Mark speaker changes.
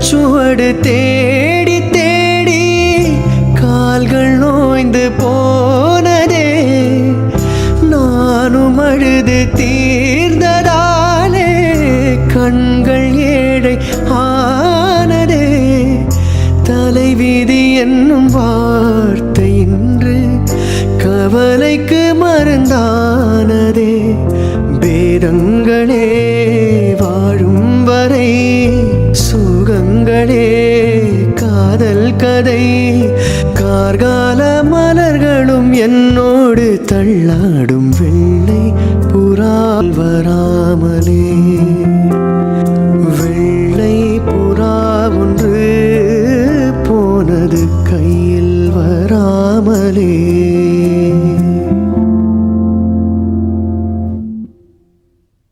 Speaker 1: சுவடு தேடி தேடி கால்கள் நோய்ந்து போனதே. நானும் அழுது தீர்ந்ததாலே கண்கள் ஏழை ஆனதே. தலைவிதி என்னும் வார்த்தை இன்று கவலைக்கு மருந்தானதே. பேதங்களே வாழும் வரை சுகங்களே காதல் கதை. கார்கால மலர்களும் என்னோடு தள்ளாடும் வெள்ளை புறால் வராமலே. வெள்ளை புறா ஒன்று போனது கையில் வராமலே.